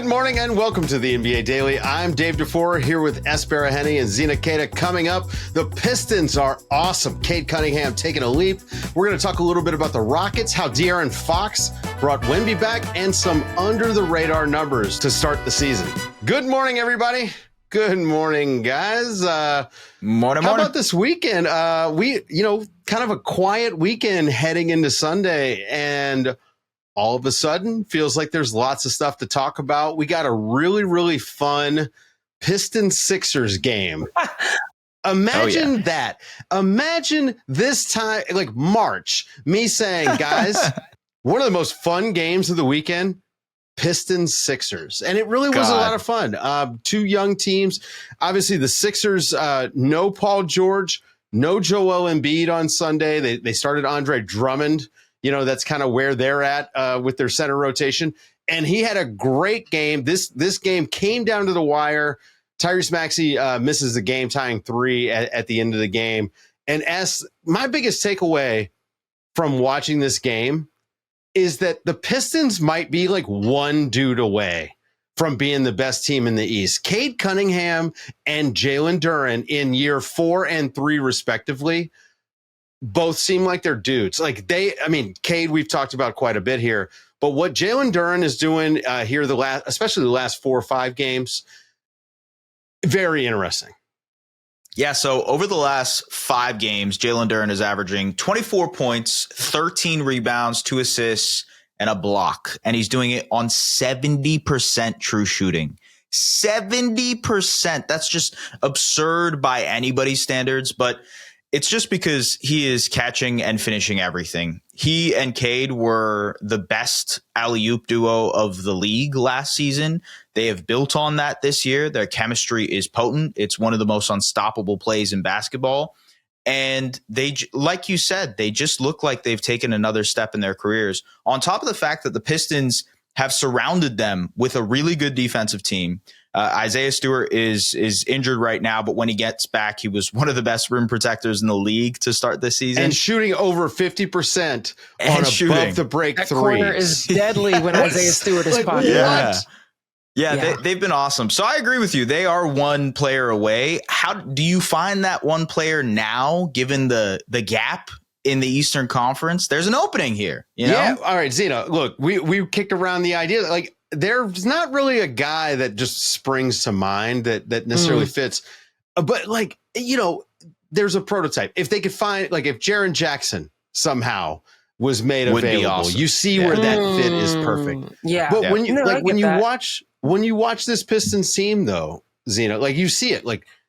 Good morning and welcome to the NBA Daily. I'm Dave DuFour here with Baraheni and Zena Keita. Coming up, the Pistons are awesome. Cade Cunningham taking a leap. We're going to talk a little bit about the Rockets, how De'Aaron Fox brought Wemby back, and some under-the-radar numbers to start the season. Good morning, everybody. Good morning, guys. Morning. How about this weekend? Kind of a quiet weekend heading into Sunday, and all of a sudden, feels like there's lots of stuff to talk about. We got a really, really fun Pistons-Sixers game. Imagine that. Imagine this time, like March, me saying, guys, one of the most fun games of the weekend, Pistons-Sixers. And it really was a lot of fun. Two young teams. Obviously, the Sixers, no Paul George, no Joel Embiid on Sunday. They started Andre Drummond. That's kind of where they're at with their center rotation. And he had a great game. This game came down to the wire. Tyrese Maxey misses the game-tying three at the end of the game. And as my biggest takeaway from watching this game is that the Pistons might be like one dude away from being the best team in the East. Cade Cunningham and Jalen Duren in year 4 and 3, respectively, both seem like they're dudes. Cade, we've talked about quite a bit here, but what Jalen Duren is doing here, especially the last 4 or 5 games, very interesting. Yeah, so over the last 5 games, Jalen Duren is averaging 24 points, 13 rebounds, 2 assists, and a block. And he's doing it on 70% true shooting. 70%. That's just absurd by anybody's standards, but it's just because he is catching and finishing everything. He and Cade were the best alley-oop duo of the league last season. They have built on that this year. Their chemistry is potent. It's one of the most unstoppable plays in basketball. And they, like you said, they just look like they've taken another step in their careers. On top of the fact that the Pistons have surrounded them with a really good defensive team. Isaiah Stewart is injured right now, but when he gets back, he was one of the best rim protectors in the league to start this season. And shooting over 50% on above the break that threes. Corner is deadly when Isaiah Stewart is pocket. Yeah, they've been awesome. So I agree with you. They are one player away. How do you find that one player now, given the gap in the Eastern Conference? There's an opening here. Yeah. All right, Zena, look, we kicked around the idea that, there's not really a guy that just springs to mind that necessarily fits. But there's a prototype. If they could find, if Jaren Jackson somehow was made available, awesome. You see where that fit is perfect. Yeah. But when you watch this Pistons team though, Zena, you see it,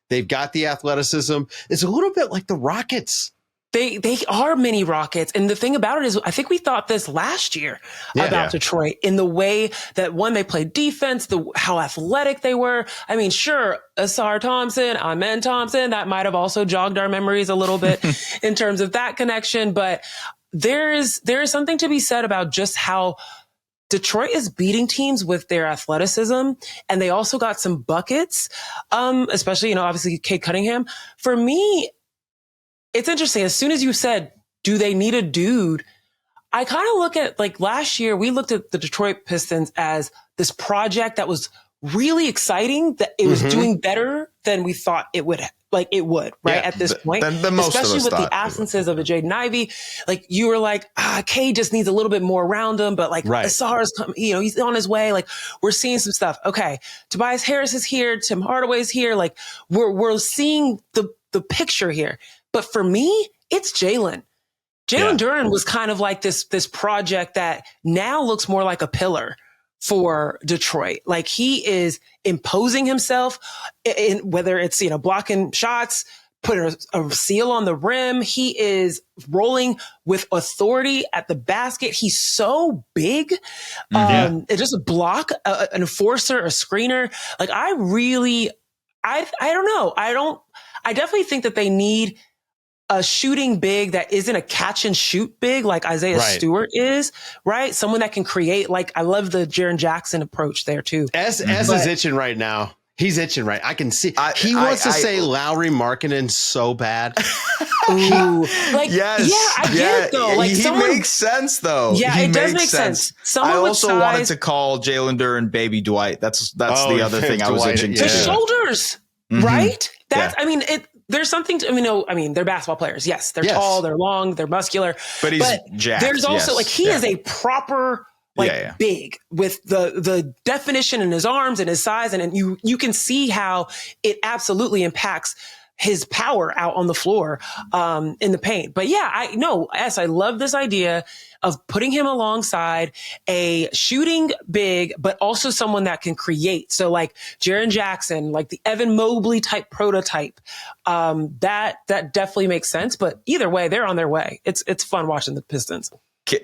they've got the athleticism. It's a little bit like the Rockets. They are mini Rockets. And the thing about it is, I think we thought this last year about Detroit in the way that they played defense, how athletic they were. I mean, sure, Asar Thompson, Amen Thompson, that might have also jogged our memories a little bit in terms of that connection. But there is something to be said about just how Detroit is beating teams with their athleticism, and they also got some buckets, especially, obviously Cade Cunningham. For me, it's interesting. As soon as you said, do they need a dude? I kind of look at, last year, we looked at the Detroit Pistons as this project that was really exciting, that it was doing better than we thought it would, at this point. Especially with the absences of a Jaden Ivey. You were Cade just needs a little bit more around him, but Asar's he's on his way. We're seeing some stuff. Okay, Tobias Harris is here. Tim Hardaway's here. We're seeing the picture here. But for me, it's Jalen. Jalen Duren was kind of like this project that now looks more like a pillar for Detroit. He is imposing himself in whether it's, blocking shots, putting a seal on the rim. He is rolling with authority at the basket. He's so big. It's just a block, an enforcer, a screener. I don't know. I definitely think that they need a shooting big that isn't a catch and shoot big like Isaiah Stewart is, right? Someone that can create. I love the Jaren Jackson approach there too. S is itching right now. He's itching, right? I can see. He wants to say Lauri Markkanen so bad. Ooh, like, yes, yeah, I get it though. Like, he makes sense though. Yeah, it does make sense. I also wanted to call Jalen Duren Baby Dwight. That's the other thing I was itching to. The shoulders, right? That's. I mean, there's something to. I mean, they're basketball players. Yes, they're tall, they're long, they're muscular. But he's jacked. There's also like he is a proper. Big with the definition in his arms and his size. And you can see how it absolutely impacts his power out on the floor, in the paint. But yeah, I love this idea of putting him alongside a shooting big, but also someone that can create. So like Jaren Jackson, like the Evan Mobley type prototype, that definitely makes sense. But either way, they're on their way. It's fun watching the Pistons.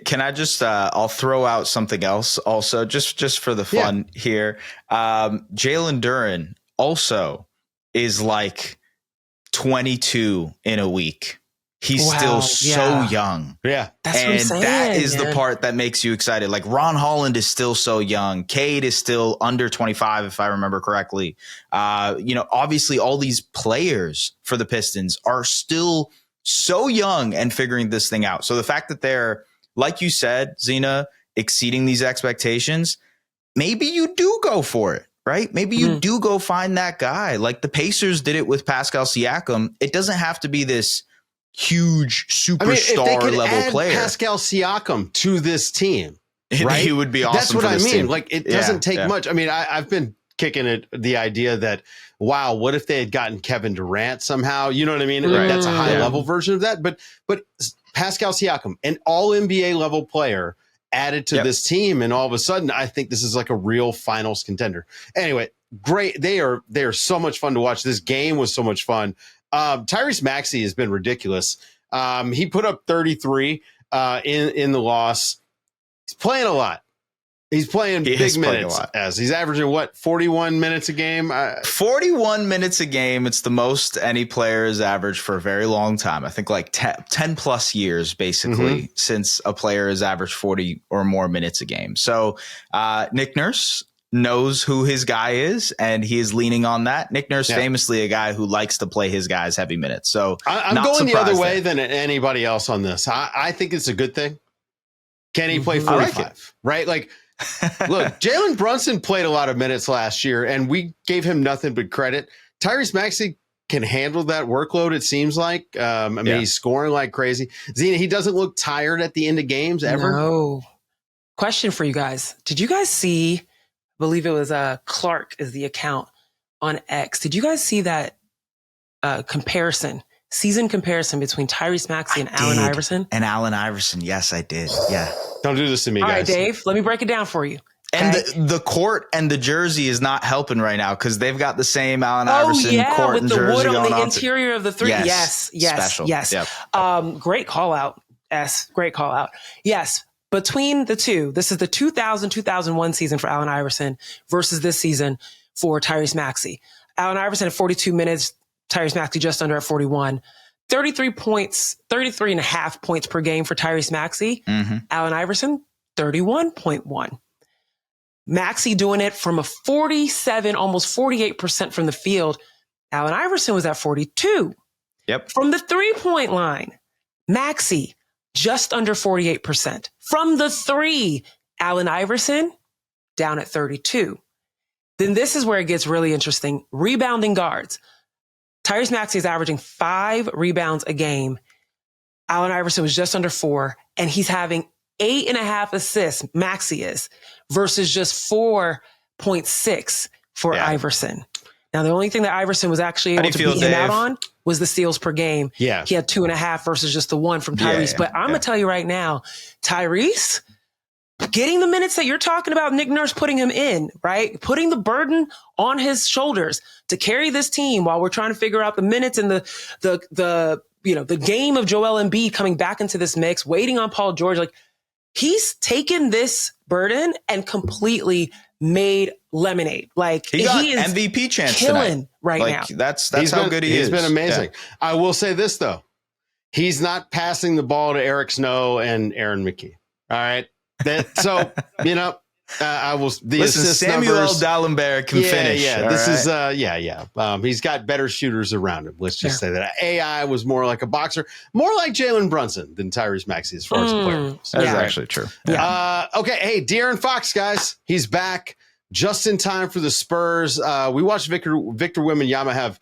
Can I just, I'll throw out something else also, just for the fun here. Jalen Duren also is like 22 in a week. He's still so young. Yeah. That's what I'm saying, that is the part that makes you excited. Like Ron Holland is still so young. Cade is still under 25, if I remember correctly. Obviously all these players for the Pistons are still so young and figuring this thing out. So the fact that they're, like you said, Zena, exceeding these expectations, maybe you do go for it, right? Maybe you do go find that guy. Like the Pacers did it with Pascal Siakam. It doesn't have to be this huge superstar level player. Pascal Siakam to this team, right? He would be awesome. That's what I mean. Team. Like it doesn't take much. I mean, I've been kicking it, the idea that, wow, what if they had gotten Kevin Durant somehow? You know what I mean? Like, that's a high level version of that. But Pascal Siakam, an all NBA level player, added to this team. And all of a sudden, I think this is like a real finals contender. Anyway, great. They are so much fun to watch. This game was so much fun. Tyrese Maxey has been ridiculous. He put up 33 in the loss. He's playing a lot. He's playing big minutes. As he's averaging 41 minutes a game. 41 minutes a game. It's the most any player has averaged for a very long time. I think like 10 plus years, basically, since a player has averaged 40 or more minutes a game. So Nick Nurse knows who his guy is, and he is leaning on that. Nick Nurse, famously a guy who likes to play his guys heavy minutes. So I'm going the other way than anybody else on this. I think it's a good thing. Can he play 45? Right? Like, look, Jalen Brunson played a lot of minutes last year, and we gave him nothing but credit. Tyrese Maxey can handle that workload, it seems like. He's scoring like crazy. Zena, he doesn't look tired at the end of games ever. No. Question for you guys. Did you guys see, I believe it was Clark is the account on X. Did you guys see that season comparison between Tyrese Maxey and Allen Iverson? And Allen Iverson. Yes, I did. Yeah. Don't do this to me, guys. All right, Dave, let me break it down for you. Okay? And the court and the jersey is not helping right now because they've got the same Allen Iverson court with and the jersey wood on the on interior of the three. Yes. Special. Yes. Yep. Great call out. Great call out. Yes. Between the two, this is the 2000-2001 season for Allen Iverson versus this season for Tyrese Maxey. Allen Iverson at 42 minutes, Tyrese Maxey just under at 41. 33 points, 33 and a half points per game for Tyrese Maxey. Allen Iverson, 31.1. Maxey doing it from a 47, almost 48% from the field. Allen Iverson was at 42. Yep. From the 3-point line, Maxey, just under 48%. From the three, Allen Iverson, down at 32. Then this is where it gets really interesting. Rebounding guards. Tyrese Maxey is averaging 5 rebounds a game. Allen Iverson was just under 4, and he's having 8.5 assists, Maxey is, versus just 4.6 for Iverson. Now, the only thing that Iverson was actually able to beat him out on was the steals per game. Yeah. He had 2.5 versus just the 1 from Tyrese. But I'm going to tell you right now, Tyrese, getting the minutes that you're talking about, Nick Nurse putting him in, right? Putting the burden on his shoulders to carry this team while we're trying to figure out the minutes and the game of Joel Embiid coming back into this mix, waiting on Paul George. Like, he's taken this burden and completely made lemonade. Like, he got is MVP chance killing tonight. right now. That's how good he is. He's been amazing. Yeah. I will say this, though. He's not passing the ball to Eric Snow and Aaron McKee. All right. So, I will. The Listen, assist Samuel numbers, Dallenberg can finish. Yeah, this is he's got better shooters around him. Let's just say that. AI was more like a boxer, more like Jalen Brunson than Tyrese Maxey as far as a player goes. That's actually true. Yeah. Okay. Hey, De'Aaron Fox, guys, he's back just in time for the Spurs. We watched Victor Wembanyama have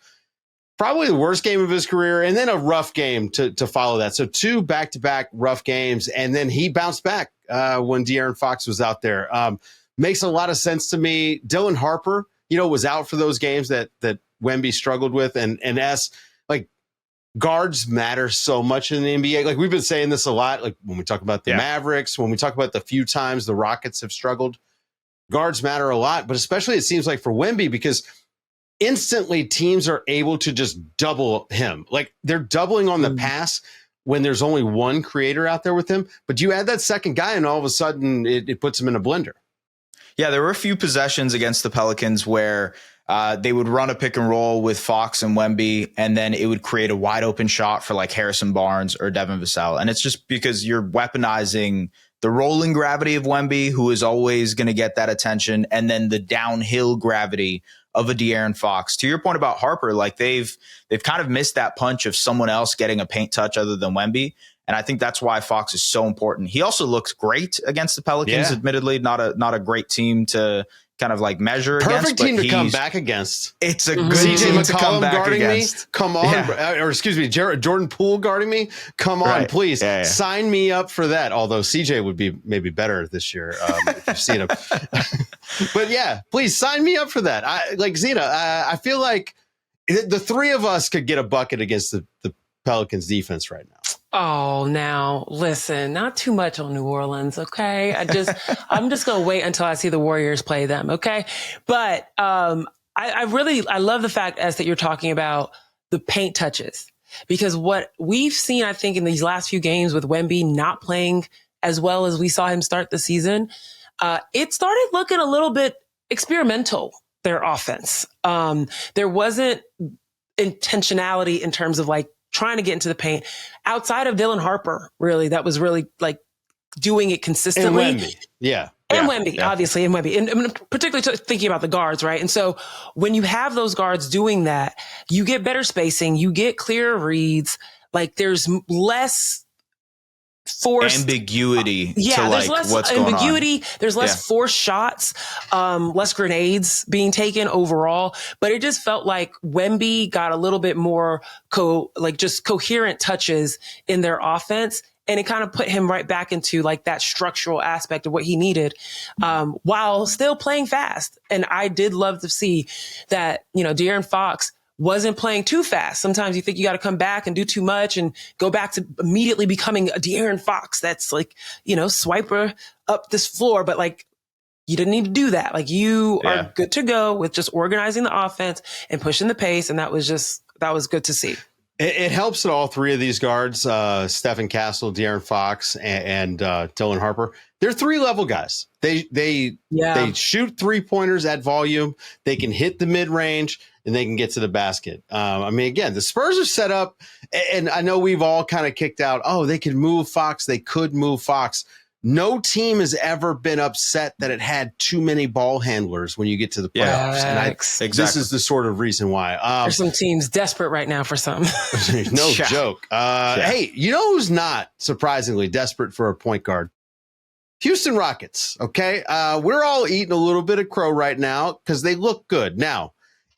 probably the worst game of his career, and then a rough game to follow that. So 2 back-to-back rough games, and then he bounced back when De'Aaron Fox was out there. Makes a lot of sense to me. Dylan Harper, was out for those games that Wemby struggled with, and like guards matter so much in the NBA. Like we've been saying this a lot. Like when we talk about the Mavericks, when we talk about the few times the Rockets have struggled, guards matter a lot. But especially it seems like for Wemby, because instantly teams are able to just double him. Like they're doubling on the pass when there's only one creator out there with him. But you add that second guy, and all of a sudden it puts him in a blender. Yeah, there were a few possessions against the Pelicans where they would run a pick and roll with Fox and Wemby, and then it would create a wide open shot for like Harrison Barnes or Devin Vassell. And it's just because you're weaponizing the rolling gravity of Wemby, who is always going to get that attention, and then the downhill gravity of a De'Aaron Fox. To your point about Harper, like they've kind of missed that punch of someone else getting a paint touch other than Wemby. And I think that's why Fox is so important. He also looks great against the Pelicans, admittedly, not a great team to kind of like measure against. Perfect team to come back against. It's a good team to come back against. Me? Come on. Or excuse me, Jordan Poole guarding me? Come on, please. Sign me up for that. Although CJ would be maybe better this year if you've seen him. But yeah, please sign me up for that. Zena, I feel like the three of us could get a bucket against the Pelicans defense right now. Oh, now listen, not too much on New Orleans. Okay. I'm just going to wait until I see the Warriors play them. Okay. But, I love the fact that you're talking about the paint touches, because what we've seen, I think in these last few games with Wemby not playing as well as we saw him start the season, it started looking a little bit experimental, their offense. There wasn't intentionality in terms of like trying to get into the paint outside of Dylan Harper, really, that was really like doing it consistently. And Wemby. Wemby, obviously, and Wemby. And particularly thinking about the guards, right? And so when you have those guards doing that, you get better spacing, you get clearer reads, like there's less forced ambiguity to there's like less what's going on. There's less forced shots, less grenades being taken overall. But it just felt like Wemby got a little bit more just coherent touches in their offense. And it kind of put him right back into like that structural aspect of what he needed, while still playing fast. And I did love to see that, De'Aaron Fox wasn't playing too fast. Sometimes you think you got to come back and do too much and go back to immediately becoming a De'Aaron Fox that's like, swiper up this floor. But like, you didn't need to do that. Like you are good to go with just organizing the offense and pushing the pace. And that was good to see. It helps that all three of these guards, Stephen Castle, De'Aaron Fox, and Dylan Harper, they're 3-level guys. They shoot 3-pointers at volume. They can hit the mid-range, and they can get to the basket. Again, the Spurs are set up, and I know we've all kind of kicked out, they could move Fox. They could move Fox. No team has ever been upset that it had too many ball handlers when you get to the playoffs. And this is the sort of reason why. There's some teams desperate right now for some. No joke. Hey, you know who's not surprisingly desperate for a point guard? Houston Rockets. Okay. We're all eating a little bit of crow right now because they look good. Now,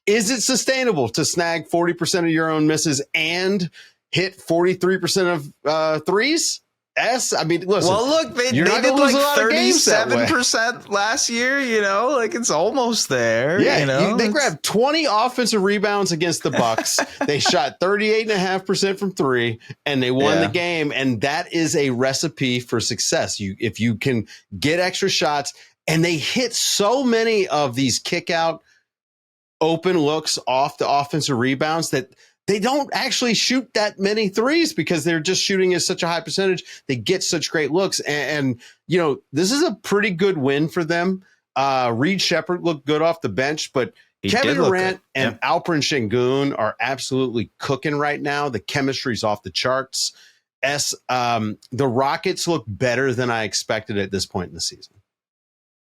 is it sustainable to snag 40% of your own misses and hit 43% of threes? Listen. Well, look, they did like 37% last year. It's almost there. Yeah, they grabbed 20 offensive rebounds against the Bucks. They shot 38.5% from three, and they won the game. And that is a recipe for success. If you can get extra shots, and they hit so many of these kick out open looks off the offensive rebounds that they don't actually shoot that many threes because they're just shooting at such a high percentage. They get such great looks. And this is a pretty good win for them. Reed Shepherd looked good off the bench, but Kevin Durant and Alperen Şengün are absolutely cooking right now. The chemistry's off the charts. The Rockets look better than I expected at this point in the season.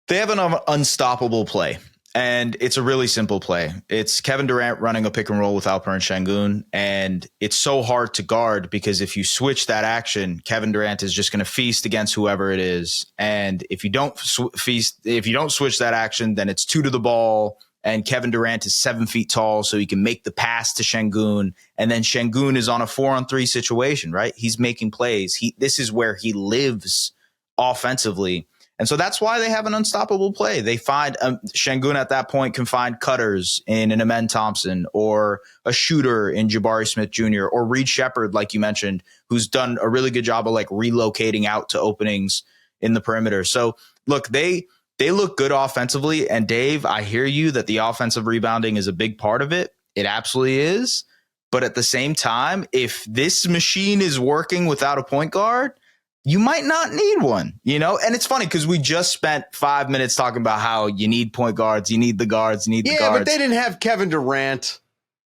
They have an unstoppable play, and it's a really simple play. It's Kevin Durant running a pick and roll with Alperen Şengün, and it's so hard to guard because if you switch that action, Kevin Durant is just going to feast against whoever it is. And if you don't switch that action, then it's 2 to the ball, and Kevin Durant is 7 feet tall, so he can make the pass to Şengün, and then Şengün is on a 4-on-3 situation, right? He's making plays. This is where he lives offensively. And so that's why they have an unstoppable play. They find Şengün at that point can find cutters in an Amen Thompson or a shooter in Jabari Smith Jr. or Reed Shepherd, like you mentioned, who's done a really good job of like relocating out to openings in the perimeter. So look, they look good offensively. And Dave, I hear you that the offensive rebounding is a big part of it. It absolutely is. But at the same time, if this machine is working without a point guard, you might not need one, you know? And it's funny because we just spent 5 minutes talking about how you need point guards, you need the guards, you need the guards. Yeah, but they didn't have Kevin Durant.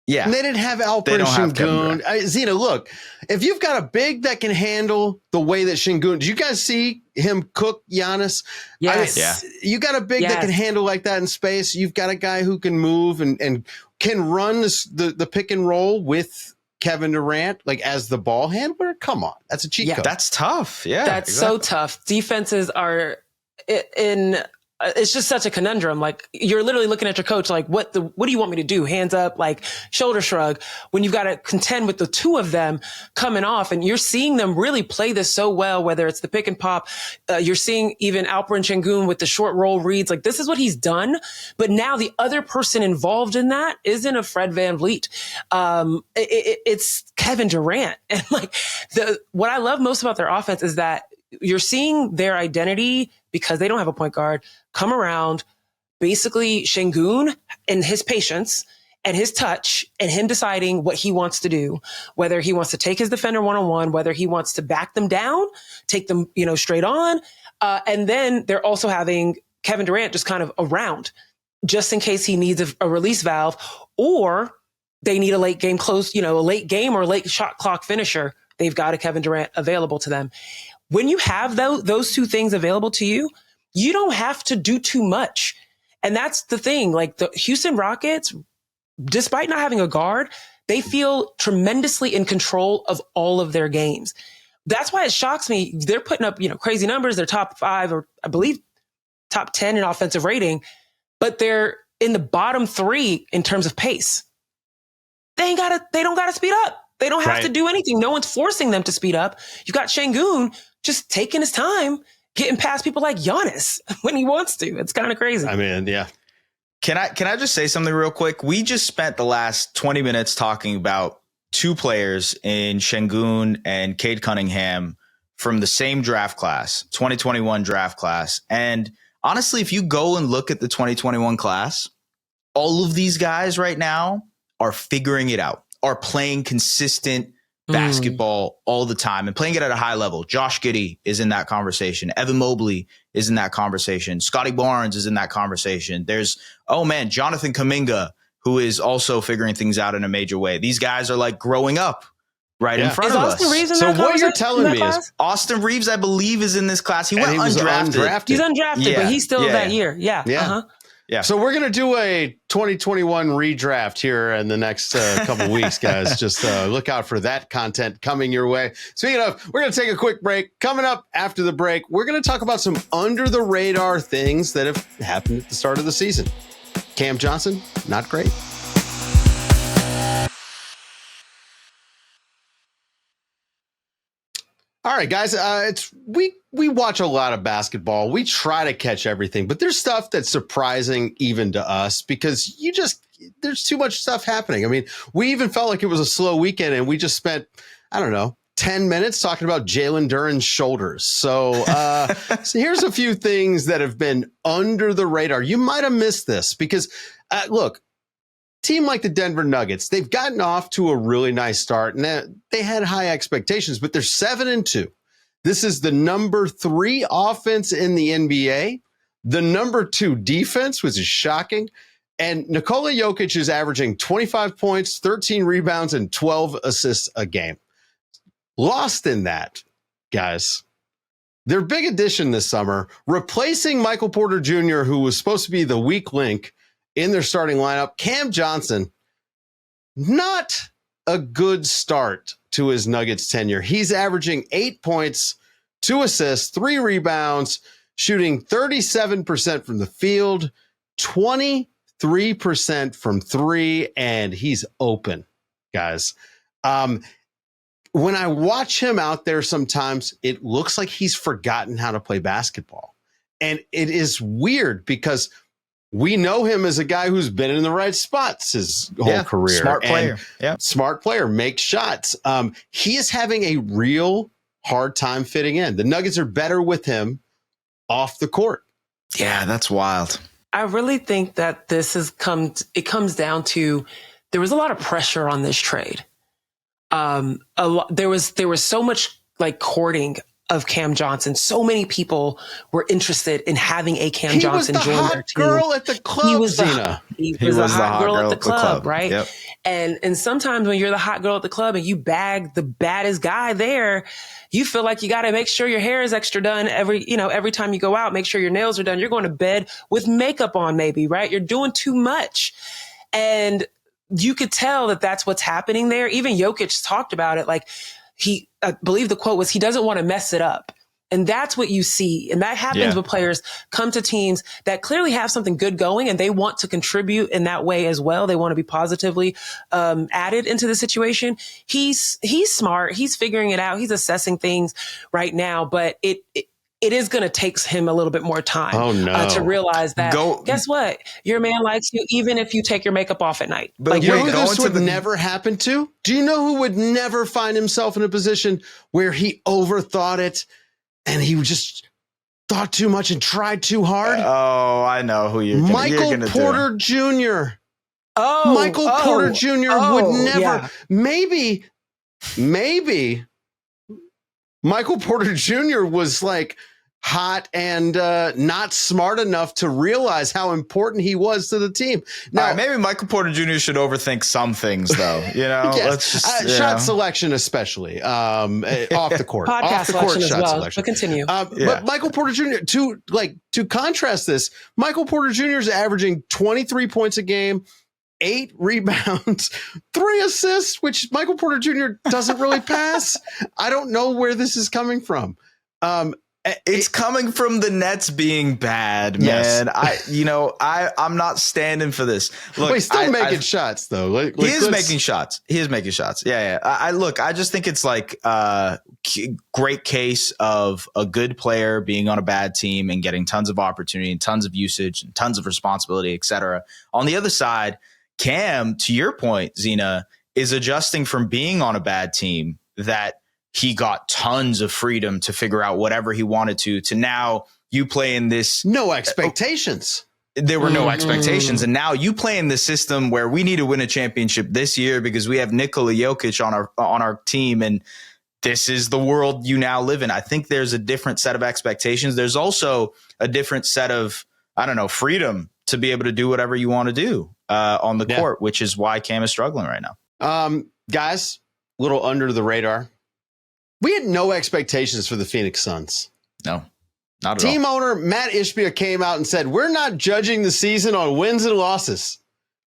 Yeah. And they didn't have Alperen Şengün. Zena, look, if you've got a big that can handle the way that Şengün, did you guys see him cook Giannis? Yes. You got a big that can handle like that in space. You've got a guy who can move and can run the pick and roll with Kevin Durant, like as the ball handler. Come on, that's a cheat code. That's tough. Yeah, that's so tough. Defenses are it's just such a conundrum. Like you're literally looking at your coach, like what do you want me to do? Hands up, like shoulder shrug. When you've got to contend with the two of them coming off, and you're seeing them really play this so well. Whether it's the pick and pop, you're seeing even Alperen Şengün with the short roll reads. Like this is what he's done. But now the other person involved in that isn't a Fred VanVleet. It's Kevin Durant, and like what I love most about their offense is that you're seeing their identity because they don't have a point guard come around. Basically, Şengün and his patience and his touch and him deciding what he wants to do, whether he wants to take his defender one-on-one, whether he wants to back them down, take them, straight on. And then they're also having Kevin Durant just kind of around just in case he needs a release valve or they need a late game close, a late game or late shot clock finisher. They've got a Kevin Durant available to them. When you have those two things available to you, you don't have to do too much. And that's the thing. Like the Houston Rockets, despite not having a guard, they feel tremendously in control of all of their games. That's why it shocks me. They're putting up, crazy numbers. They're top 5 or I believe top 10 in offensive rating, but they're in the bottom 3 in terms of pace. They don't gotta speed up. They don't have to do anything. No one's forcing them to speed up. You got Şengün just taking his time, getting past people like Giannis when he wants to. It's kind of crazy. I mean, yeah. Can I just say something real quick? We just spent the last 20 minutes talking about 2 players in Şengün and Cade Cunningham from the same draft class, 2021 draft class. And honestly, if you go and look at the 2021 class, all of these guys right now are figuring it out, are playing consistent basketball all the time and playing it at a high level. Josh Giddey is in that conversation. Evan Mobley is in that conversation. Scotty Barnes is in that conversation. There's, Jonathan Kuminga, who is also figuring things out in a major way. These guys are like growing up in front of us. So what you're telling me is Austin Reeves, I believe, is in this class. He went undrafted. He's undrafted, but he's still that year. Yeah. Uh-huh. Yeah. So we're going to do a 2021 redraft here in the next couple weeks, guys. Just look out for that content coming your way. Speaking of, we're going to take a quick break. Coming up after the break, we're going to talk about some under the radar things that have happened at the start of the season. Cam Johnson, not great. All right, guys, we watch a lot of basketball. We try to catch everything, but there's stuff that's surprising even to us because there's too much stuff happening. I mean, we even felt like it was a slow weekend and we just spent, 10 minutes talking about Jalen Duren's shoulders. So, so here's a few things that have been under the radar. You might have missed this because, look, team like the Denver Nuggets, they've gotten off to a really nice start and they had high expectations, but they're 7-2. This is the number 3 offense in the NBA, the number 2 defense, which is shocking. And Nikola Jokic is averaging 25 points, 13 rebounds, and 12 assists a game. Lost in that, guys, their big addition this summer, replacing Michael Porter Jr., who was supposed to be the weak link in their starting lineup, Cam Johnson, not a good start to his Nuggets tenure. He's averaging 8 points, 2 assists, 3 rebounds, shooting 37% from the field, 23% from 3, and he's open, guys. When I watch him out there sometimes, it looks like he's forgotten how to play basketball. And it is weird because we know him as a guy who's been in the right spots his whole career. Smart player. Smart player, makes shots. He is having a real hard time fitting in. The Nuggets are better with him off the court. Yeah, that's wild. I really think that it comes down to, there was a lot of pressure on this trade. There was so much like courting of Cam Johnson. So many people were interested in having a Cam Johnson join their team. He was the hot girl at the club, He was Zena. the hot girl at the club, right? Yep. And sometimes when you're the hot girl at the club and you bag the baddest guy there, you feel like you got to make sure your hair is extra done every time you go out, make sure your nails are done. You're going to bed with makeup on maybe, right? You're doing too much. And you could tell that that's what's happening there. Even Jokic talked about it. Like I believe the quote was, he doesn't want to mess it up. And that's what you see. And that happens when players come to teams that clearly have something good going and they want to contribute in that way as well. They want to be positively added into the situation. He's smart. He's figuring it out. He's assessing things right now, but it is going to take him a little bit more time to realize that, guess what? Your man likes you even if you take your makeup off at night. But you know who this would never happen to? Do you know who would never find himself in a position where he overthought it and he just thought too much and tried too hard? Oh, I know who you're going to do. Michael Porter Jr. Michael Porter Jr. would never. Yeah. Maybe Michael Porter Jr. was like hot and not smart enough to realize how important he was to the team. Now, maybe Michael Porter Jr. should overthink some things, though. You know, yes. Shot selection, especially off the court, podcast off the court selection shot as well. selection. But continue. But Michael Porter Jr. to contrast this, Michael Porter Jr. is averaging 23 points a game, 8 rebounds, 3 assists, which Michael Porter Jr. doesn't really pass. I don't know where this is coming from. It's coming from the Nets being bad, man. Yes. I'm not standing for this. Look, he's still making shots though. He is making shots. Yeah. I just think it's like a great case of a good player being on a bad team and getting tons of opportunity and tons of usage and tons of responsibility, etc. On the other side, Cam, to your point, Zena, is adjusting from being on a bad team that he got tons of freedom to figure out whatever he wanted to now you play in this. No expectations. There were no expectations. And now you play in the system where we need to win a championship this year because we have Nikola Jokic on our team. And this is the world you now live in. I think there's a different set of expectations. There's also a different set of, freedom to be able to do whatever you want to do on the court, which is why Cam is struggling right now. Guys, a little under the radar. We had no expectations for the Phoenix Suns. No, not at Team all. owner Matt Ishbia came out and said, we're not judging the season on wins and losses,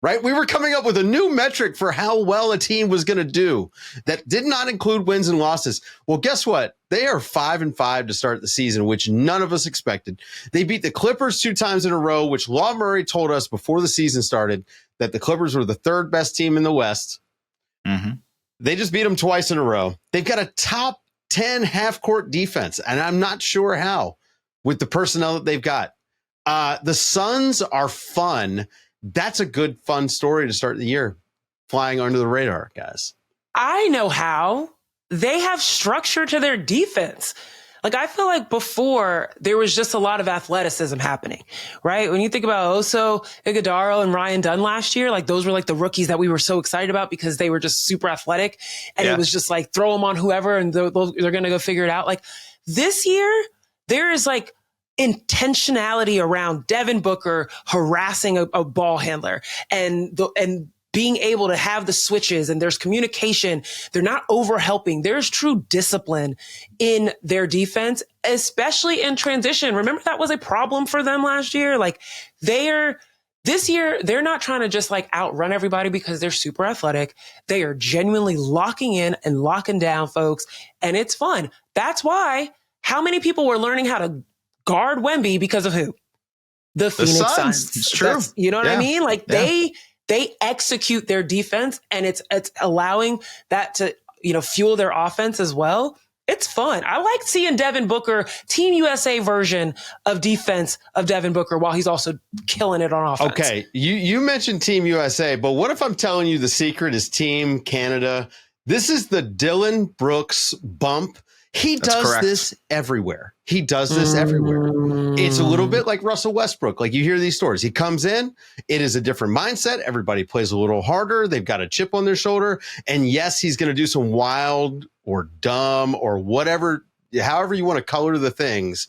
right? We were coming up with a new metric for how well a team was going to do that did not include wins and losses. Well, guess what? They are 5-5 to start the season, which none of us expected. They beat the Clippers 2 times in a row, which Law Murray told us before the season started that the Clippers were the 3rd best team in the West. Mm-hmm. They just beat them twice in a row. They've got a top 10 half-court defense, and I'm not sure how with the personnel that they've got. The Suns are fun. That's a good, fun story to start the year. Flying under the radar, guys. I know how. They have structure to their defense. Like, I feel like before there was just a lot of athleticism happening, right? When you think about Oso, Iguodala, and Ryan Dunn last year, like those were like the rookies that we were so excited about because they were just super athletic. And it was just like, throw them on whoever and they're going to go figure it out. Like this year, there is like intentionality around Devin Booker harassing a ball handler and being able to have the switches and there's communication. They're not over helping. There's true discipline in their defense, especially in transition. Remember that was a problem for them last year. Like this year, they're not trying to just like outrun everybody because they're super athletic. They are genuinely locking in and locking down folks. And it's fun. That's why how many people were learning how to guard Wemby because of who? The Phoenix Suns. It's true. You know what I mean? Like they execute their defense and it's allowing that to, fuel their offense as well. It's fun. I like seeing Devin Booker, Team USA version of defense of Devin Booker while he's also killing it on offense. Okay, you mentioned Team USA, but what if I'm telling you the secret is Team Canada? This is the Dillon Brooks bump. That's does correct. This everywhere. He does this everywhere. It's a little bit like Russell Westbrook. Like you hear these stories. He comes in. It is a different mindset. Everybody plays a little harder. They've got a chip on their shoulder. And yes, he's going to do some wild or dumb or whatever, however you want to color the things.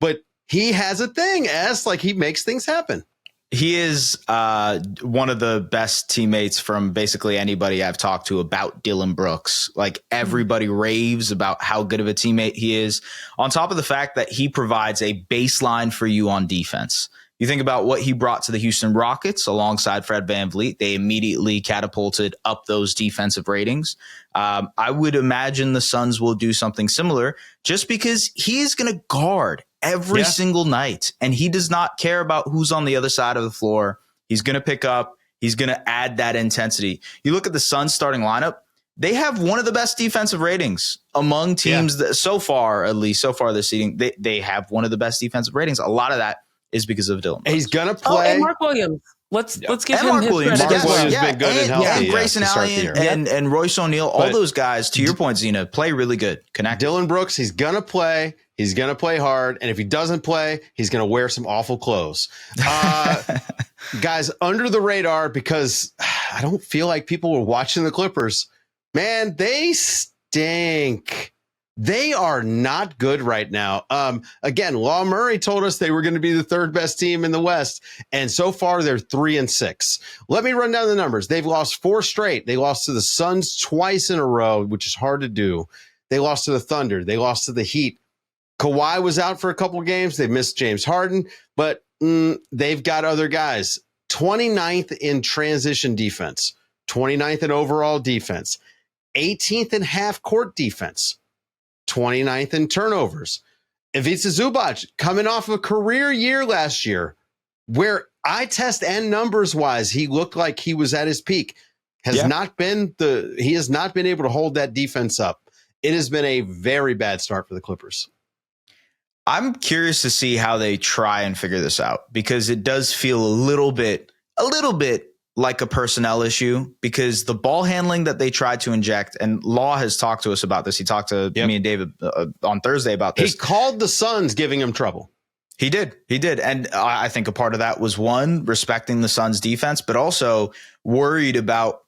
But he has a thing as like he makes things happen. He is one of the best teammates from basically anybody I've talked to about Dillon Brooks. Like everybody raves about how good of a teammate he is, on top of the fact that he provides a baseline for you on defense. You think about what he brought to the Houston Rockets alongside Fred VanVleet. They immediately catapulted up those defensive ratings. I would imagine the Suns will do something similar just because he is going to guard every single night. And he does not care about who's on the other side of the floor. He's going to pick up. He's going to add that intensity. You look at the Suns starting lineup. They have one of the best defensive ratings among teams that so far, at least so far this season, they have one of the best defensive ratings. A lot of that is because of Dillon Brooks. He's going to play. And Mark Williams. Let's give him Mark his Williams. credit. Mark Williams has been good and healthy. And Grayson Allen and Royce O'Neal, all those guys, to your point, Zena, play really good. Connect. Dillon Brooks, he's going to play. He's going to play hard. And if he doesn't play, he's going to wear some awful clothes. Guys, under the radar, because I don't feel like people were watching the Clippers. Man, they stink. They are not good right now. Again, Law Murray told us they were going to be the third best team in the West. And so far, they're 3-6. Let me run down the numbers. They've lost 4 straight. They lost to the Suns twice in a row, which is hard to do. They lost to the Thunder. They lost to the Heat. Kawhi was out for a couple games. They missed James Harden, but they've got other guys. 29th in transition defense, 29th in overall defense, 18th in half court defense, 29th in turnovers. Ivica Zubac coming off a career year last year where eye test and numbers wise, he looked like he was at his peak. He has not been able to hold that defense up. It has been a very bad start for the Clippers. I'm curious to see how they try and figure this out, because it does feel a little bit like a personnel issue, because the ball handling that they tried to inject, and Law has talked to us about this. He talked to me and David on Thursday about this. He called the Suns giving him trouble. He did. And I think a part of that was, one, respecting the Suns defense, but also worried about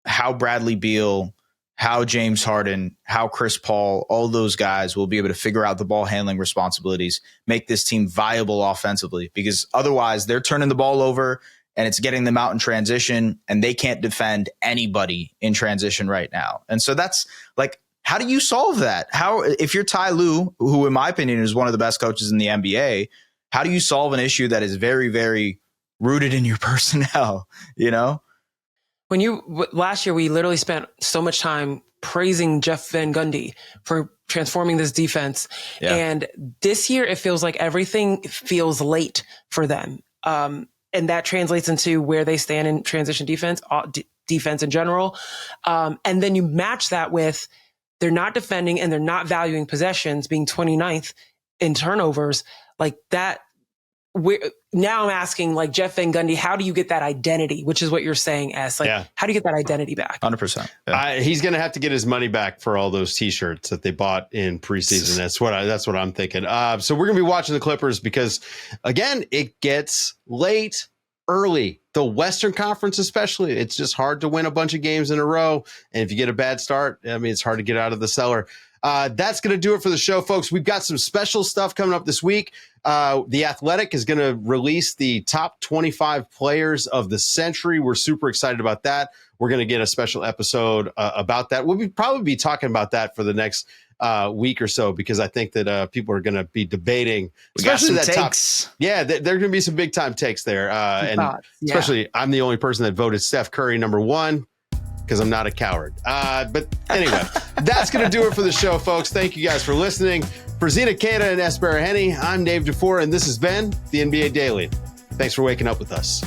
how Bradley Beal, how James Harden, how Chris Paul, all those guys will be able to figure out the ball handling responsibilities, make this team viable offensively, because otherwise they're turning the ball over and it's getting them out in transition, and they can't defend anybody in transition right now. And so that's like, how do you solve that? How, if you're Ty Lue, who in my opinion is one of the best coaches in the NBA, how do you solve an issue that is very, very rooted in your personnel, you know? Last year, we literally spent so much time praising Jeff Van Gundy for transforming this defense. Yeah. And this year, it feels like everything feels late for them. And that translates into where they stand in transition defense, defense in general. And then you match that with they're not defending and they're not valuing possessions, being 29th in turnovers like that. Now I'm asking, like, Jeff Van Gundy, how do you get that identity? Which is what you're saying, S. Like, how do you get that identity back? 100%. Yeah. He's going to have to get his money back for all those T-shirts that they bought in preseason. That's what I'm thinking. So we're going to be watching the Clippers because, again, it gets late early. The Western Conference, especially, it's just hard to win a bunch of games in a row. And if you get a bad start, I mean, it's hard to get out of the cellar. That's going to do it for the show, folks. We've got some special stuff coming up this week. The Athletic is going to release the top 25 players of the century. We're super excited about that. We're going to get a special episode about that. We'll probably be talking about that for the next week or so, because I think that people are going to be debating, especially that takes. There are going to be some big time takes there. Especially I'm the only person that voted Steph Curry number 1 because I'm not a coward. But anyway, that's going to do it for the show, folks. Thank you guys for listening. For Zena Keita and Baraheni, I'm Dave DuFour, and this has been the NBA Daily. Thanks for waking up with us.